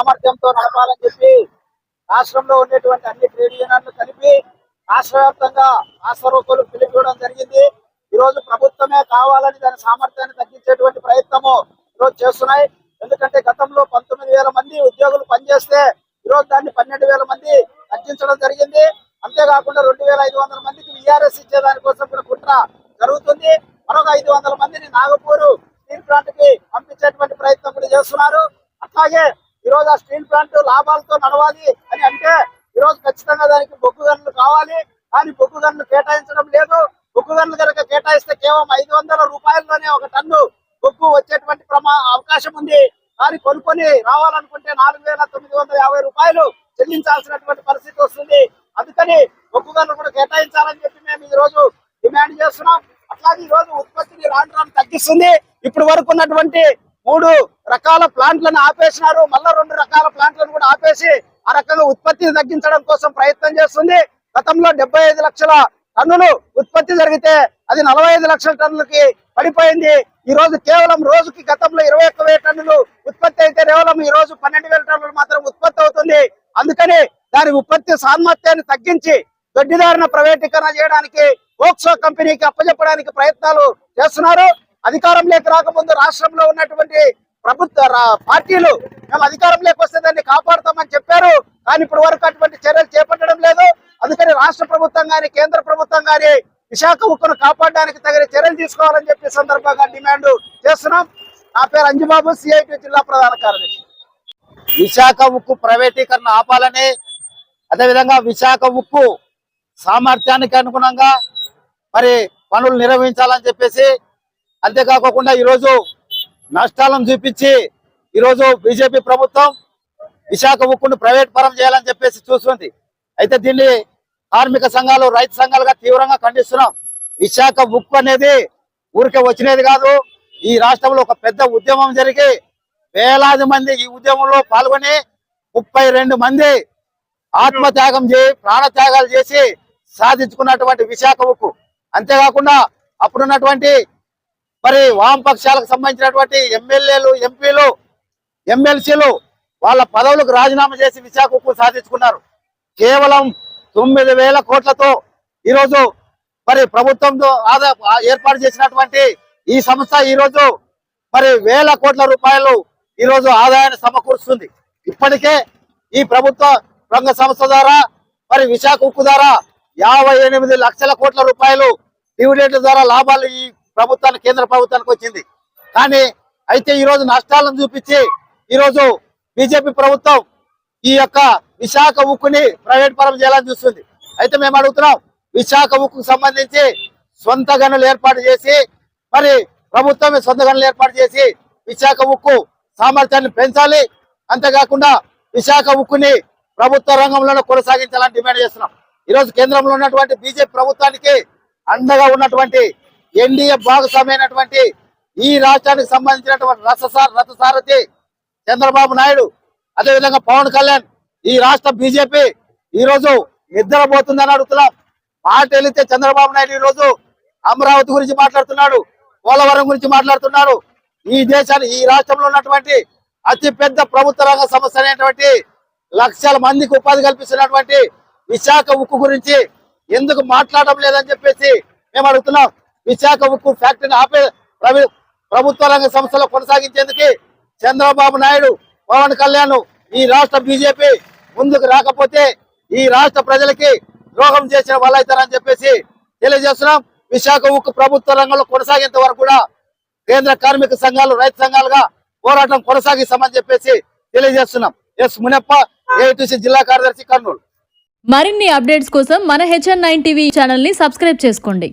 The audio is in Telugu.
సామర్థ్యంతో నడపాలని చెప్పి రాష్ట్రంలో ఉండేటువంటి అన్ని ట్రేడ్ యూనియన్లు కలిపి రాష్ట్ర వ్యాప్తంగా రాష్ట్ర పిలుపుకోవడం జరిగింది. ఈ రోజు ప్రభుత్వమే కావాలని దాని సామర్థ్యాన్ని తగ్గించేటువంటి ప్రయత్నము ఈరోజు చేస్తున్నాయి. ఎందుకంటే గతంలో 19,000 మంది ఉద్యోగులు పనిచేస్తే ఈరోజు దాన్ని 12,000 మంది తగ్గించడం జరిగింది. అంతేకాకుండా 2,500 మందికి విఆర్ఎస్ ఇచ్చేదానికోసం కూడా కుట్ర జరుగుతుంది. మరొక 500 మందిని నాగపూర్ స్టీల్ ప్లాంట్ కి పంపించేటువంటి ప్రయత్నం కూడా చేస్తున్నారు. అట్లాగే ఈ రోజు ఆ స్టీల్ ప్లాంట్ లాభాలతో నడవాలి అని అంటే ఈ రోజు ఖచ్చితంగా దానికి బొగ్గు గనులు కావాలి. కానీ బొగ్గు గనులు కేటాయించడం లేదు. బొగ్గు గనులు కనుక కేటాయిస్తే కేవలం 500 రూపాయల్లోనే ఒక టన్ను బొగ్గు వచ్చేటువంటి అవకాశం ఉంది. కానీ కొనుక్కొని రావాలనుకుంటే 4,950 రూపాయలు చెల్లించాల్సినటువంటి పరిస్థితి వస్తుంది. అందుకని బొగ్గు గనులు కూడా కేటాయించాలని చెప్పి మేము ఈ రోజు డిమాండ్ చేస్తున్నాం. అట్లాగే ఈ రోజు ఉత్పత్తిని రాను రాను తగ్గిస్తుంది. ఇప్పటి వరకు ఉన్నటువంటి 3 రకాల ప్లాంట్లను ఆపేసినారు. మళ్ళా 2 రకాల ప్లాంట్లను కూడా ఆపేసి ఆ రకంగా ఉత్పత్తిని తగ్గించడం కోసం ప్రయత్నం చేస్తుంది. గతంలో 75 లక్షల టన్నులు ఉత్పత్తి జరిగితే అది 45 లక్షల టన్నులకి పడిపోయింది. ఈ రోజు కేవలం రోజుకి గతంలో 21,000 టన్నులు ఉత్పత్తి అయితే కేవలం ఈ రోజు 12,000 టన్నులు మాత్రం ఉత్పత్తి అవుతుంది. అందుకని దాని ఉత్పత్తి సామర్థ్యాన్ని తగ్గించి దొడ్డిదారిన ప్రైవేటీకరణ చేయడానికి ఓక్సో కంపెనీకి అప్పచెప్పడానికి ప్రయత్నాలు చేస్తున్నారు. అధికారంలోకి రాకముందు రాష్ట్రంలో ఉన్నటువంటి ప్రభుత్వ పార్టీలు మేము అధికారంలోకి వస్తే దాన్ని కాపాడుతామని చెప్పారు. కానీ ఇప్పటి వరకు అటువంటి చర్యలు చేపట్టడం లేదు. అందుకని రాష్ట్ర ప్రభుత్వం కానీ కేంద్ర ప్రభుత్వం కానీ విశాఖ ఉక్కును కాపాడడానికి తగిన చర్యలు తీసుకోవాలని చెప్పి సందర్భంగా డిమాండ్ చేస్తున్నాం. నా పేరు అంజుబాబు, సిఐటి జిల్లా ప్రధాన కార్యదర్శి. విశాఖ ఉక్కు ప్రైవేటీకరణ ఆపాలని, అదేవిధంగా విశాఖ ఉక్కు సామర్థ్యానికి అనుగుణంగా మరి పనులు నిర్వహించాలని చెప్పేసి, అంతేకాకుండా ఈరోజు నష్టాలను చూపించి ఈరోజు బీజేపీ ప్రభుత్వం విశాఖ ఉక్కును ప్రైవేట్ పరం చేయాలని చెప్పేసి చూస్తుంది. అయితే దీన్ని కార్మిక సంఘాలు, రైతు సంఘాలుగా తీవ్రంగా ఖండిస్తున్నాం. విశాఖ ఉక్కు అనేది ఊరికే వచ్చినది కాదు. ఈ రాష్ట్రంలో ఒక పెద్ద ఉద్యమం జరిగి వేలాది మంది ఈ ఉద్యమంలో పాల్గొని 32 మంది ఆత్మత్యాగం చేసి ప్రాణత్యాగాలు చేసి సాధించుకున్నటువంటి విశాఖ ఉక్కు. అంతేకాకుండా అప్పుడున్నటువంటి మరి వామపక్షాలకు సంబంధించినటువంటి ఎమ్మెల్యేలు, ఎంపీలు, ఎమ్మెల్సీలు వాళ్ళ పదవులకు రాజీనామా చేసి విశాఖ ఉక్కు సాధించుకున్నారు. కేవలం 9,000 కోట్లతో ఈరోజు మరి ప్రభుత్వంతో ఏర్పాటు చేసినటువంటి ఈ సంస్థ ఈరోజు మరి వేల కోట్ల రూపాయలు ఈరోజు ఆదాయాన్ని సమకూరుస్తుంది. ఇప్పటికే ఈ ప్రభుత్వ రంగ సంస్థ ద్వారా మరి విశాఖ ఉక్కు ద్వారా 58 లక్షల కోట్ల రూపాయలు డివిడెంట్ల ద్వారా లాభాలు ఈ ప్రభుత్వానికి, కేంద్ర ప్రభుత్వానికి వచ్చింది. కానీ అయితే ఈ రోజు నష్టాలను చూపించి ఈరోజు బీజేపీ ప్రభుత్వం ఈ యొక్క విశాఖ ఉక్కుని ప్రైవేట్ పరం చేయాలని చూస్తుంది. అయితే మేము అడుగుతున్నాం, విశాఖ ఉక్కుకు సంబంధించి సొంత గనులు ఏర్పాటు చేసి మరి ప్రభుత్వమే సొంత గనులు ఏర్పాటు చేసి విశాఖ ఉక్కు సామర్థ్యాన్ని పెంచాలి. అంతేకాకుండా విశాఖ ఉక్కుని ప్రభుత్వ రంగంలోనే కొనసాగించాలని డిమాండ్ చేస్తున్నాం. ఈరోజు కేంద్రంలో ఉన్నటువంటి బీజేపీ ప్రభుత్వానికి అండగా ఉన్నటువంటి ఎన్డీఏ భాగస్వామైనటువంటి ఈ రాష్ట్రానికి సంబంధించినటువంటి రథసారథి చంద్రబాబు నాయుడు, అదేవిధంగా పవన్ కళ్యాణ్, ఈ రాష్ట్ర బీజేపీ ఈ రోజు నిద్రపోతుందని అడుగుతున్నాం. మాట వెళితే చంద్రబాబు నాయుడు ఈ రోజు అమరావతి గురించి మాట్లాడుతున్నాడు, పోలవరం గురించి మాట్లాడుతున్నాడు. ఈ దేశాన్ని, ఈ రాష్ట్రంలో ఉన్నటువంటి అతి పెద్ద ప్రభుత్వ రంగ సంస్థ అనేటువంటి లక్షల మందికి ఉపాధి కల్పిస్తున్నటువంటి విశాఖ ఉక్కు గురించి ఎందుకు మాట్లాడడం లేదని చెప్పేసి మేము అడుగుతున్నాం. విశాఖ ఉక్కు ఫ్యాక్టరీని ఆపే ప్రభుత్వ రంగ సంస్థలో కొనసాగించేందుకు చంద్రబాబు నాయుడు, పవన్ కళ్యాణ్, ఈ రాష్ట్ర బీజేపీ ముందుకు రాకపోతే ఈ రాష్ట్ర ప్రజలకి ద్రోహం చేసిన వాళ్ళైతారని చెప్పేసి తెలియజేస్తున్నాం. విశాఖ ఉక్కు ప్రభుత్వ రంగంలో కొనసాగేంత వరకు కూడా కేంద్ర కార్మిక సంఘాలు, రైతు సంఘాలుగా పోరాటం కొనసాగిస్తామని చెప్పేసి తెలియజేస్తున్నాం. ఎస్ మునప్ప, ఏఐటీసీ జిల్లా కార్యదర్శి, కర్నూలు. మరిన్ని అప్డేట్స్ కోసం మన HN9 టీవీ ఛానల్ ని సబ్స్క్రైబ్ చేసుకోండి.